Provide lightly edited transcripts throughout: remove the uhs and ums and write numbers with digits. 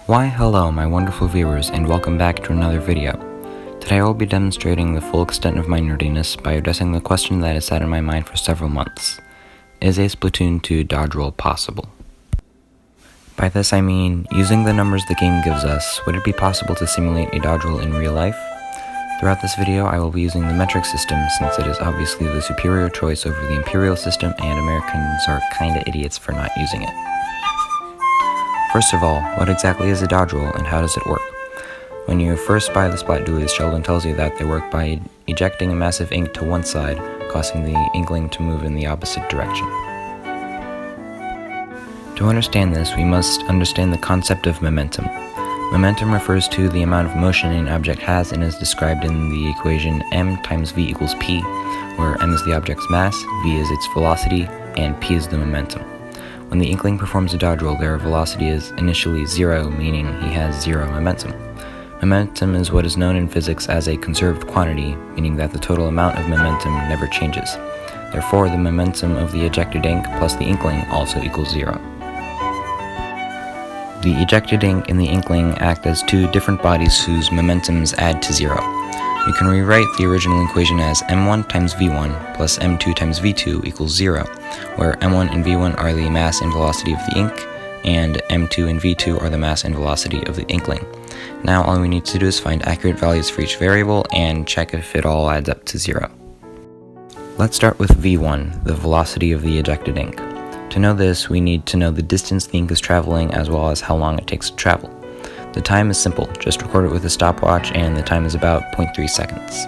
Why hello my wonderful viewers and welcome back to another video. Today I will be demonstrating the full extent of my nerdiness by addressing the question that has sat in my mind for several months. Is a Splatoon 2 dodge roll possible? By this I mean, using the numbers the game gives us, would it be possible to simulate a dodge roll in real life? Throughout this video I will be using the metric system since it is obviously the superior choice over the imperial system and Americans are kinda idiots for not using it. First of all, what exactly is a dodge roll and how does it work? When you first buy the Splat Dualies, Sheldon tells you that they work by ejecting a massive ink to one side, causing the inkling to move in the opposite direction. To understand this, we must understand the concept of momentum. Momentum refers to the amount of motion an object has and is described in the equation m times v equals p, where m is the object's mass, v is its velocity, and p is the momentum. When the inkling performs a dodge roll, their velocity is initially zero, meaning he has zero momentum. Momentum is what is known in physics as a conserved quantity, meaning that the total amount of momentum never changes. Therefore, the momentum of the ejected ink plus the inkling also equals zero. The ejected ink and the inkling act as two different bodies whose momentums add to zero. We can rewrite the original equation as m1 times v1 plus m2 times v2 equals 0, where m1 and v1 are the mass and velocity of the ink, and m2 and v2 are the mass and velocity of the inkling. Now all we need to do is find accurate values for each variable and check if it all adds up to 0. Let's start with v1, the velocity of the ejected ink. To know this, we need to know the distance the ink is traveling as well as how long it takes to travel. The time is simple, just record it with a stopwatch and the time is about 0.3 seconds.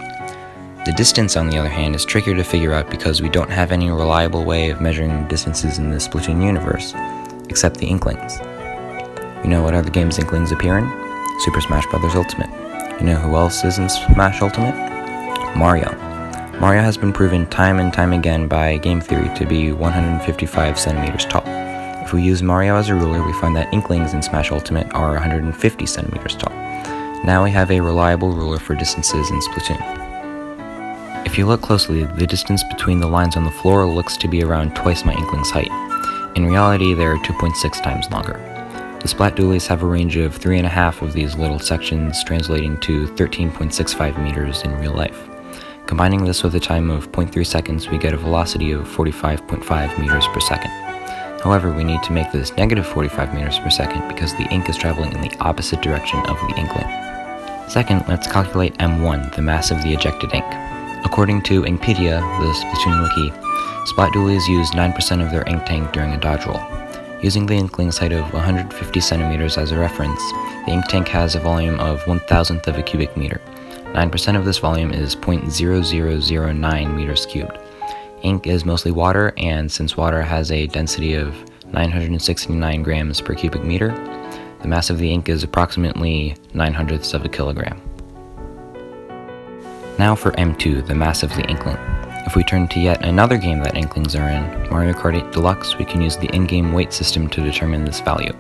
The distance, on the other hand, is trickier to figure out because we don't have any reliable way of measuring distances in the Splatoon universe, except the inklings. You know what other games inklings appear in? Super Smash Bros. Ultimate. You know who else is in Smash Ultimate? Mario. Mario has been proven time and time again by game theory to be 155 centimeters tall. If we use Mario as a ruler, we find that inklings in Smash Ultimate are 150 centimeters tall. Now we have a reliable ruler for distances in Splatoon. If you look closely, the distance between the lines on the floor looks to be around twice my inkling's height. In reality, they are 2.6 times longer. The Splat Dualies have a range of 3.5 of these little sections, translating to 13.65 meters in real life. Combining this with a time of 0.3 seconds, we get a velocity of 45.5 meters per second. However, we need to make this negative 45 meters per second because the ink is traveling in the opposite direction of the inkling. Second, let's calculate m1, the mass of the ejected ink. According to Inkpedia, the Splatoon wiki, Splat Dualies use 9% of their ink tank during a dodge roll. Using the inkling's height of 150 centimeters as a reference, the ink tank has a volume of 1,000th of a cubic meter. 9% of this volume is 0.0009 meters cubed. Ink is mostly water, and since water has a density of 969 grams per cubic meter, the mass of the ink is approximately 900ths of a kilogram. Now for M2, the mass of the inkling. If we turn to yet another game that inklings are in, Mario Kart 8 Deluxe, we can use the in-game weight system to determine this value.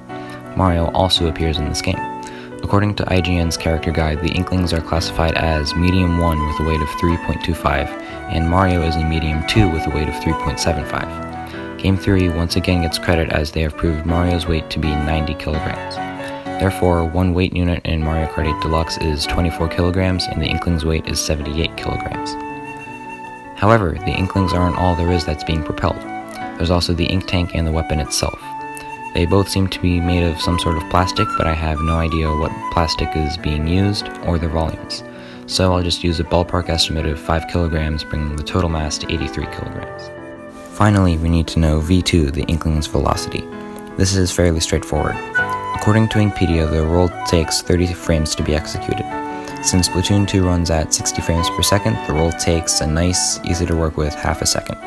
Mario also appears in this game. According to IGN's character guide, the inklings are classified as medium 1 with a weight of 3.25, and Mario is a medium 2 with a weight of 3.75. Game Theory once again gets credit as they have proved Mario's weight to be 90 kilograms. Therefore, one weight unit in Mario Kart 8 Deluxe is 24 kilograms, and the inkling's weight is 78 kilograms. However, the inklings aren't all there is that's being propelled. There's also the ink tank and the weapon itself. They both seem to be made of some sort of plastic, but I have no idea what plastic is being used or their volumes. So I'll just use a ballpark estimate of 5 kilograms, bringing the total mass to 83 kilograms. Finally, we need to know V2, the inkling's velocity. This is fairly straightforward. According to Inkpedia, the roll takes 30 frames to be executed. Since Splatoon 2 runs at 60 frames per second, the roll takes a nice, easy to work with half a second.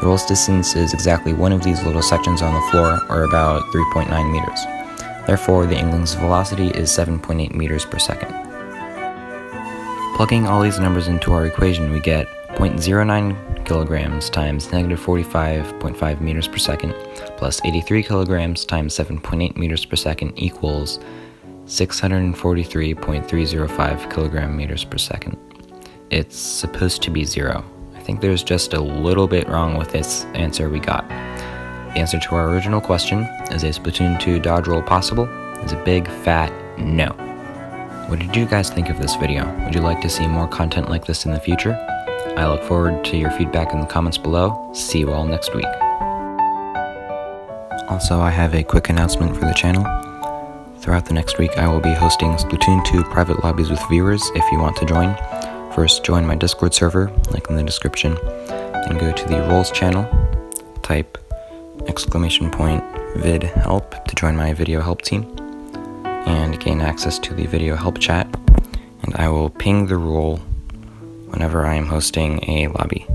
The roll's distance is exactly one of these little sections on the floor, or about 3.9 meters. Therefore, the inkling's velocity is 7.8 meters per second. Plugging all these numbers into our equation, we get 0.09 kilograms times negative 45.5 meters per second plus 83 kilograms times 7.8 meters per second equals 643.305 kilogram meters per second. It's supposed to be 0. I think there's just a little bit wrong with this answer we got. The answer to our original question, is a Splatoon 2 dodge roll possible? is a big fat no. What did you guys think of this video? Would you like to see more content like this in the future? I look forward to your feedback in the comments below. See you all next week. Also, I have a quick announcement for the channel. Throughout the next week, I will be hosting Splatoon 2 private lobbies with viewers if you want to join. First, join my Discord server, link in the description. Then go to the Roles channel, type !vid help to join my video help team, and gain access to the video help chat, and I will ping the role whenever I am hosting a lobby.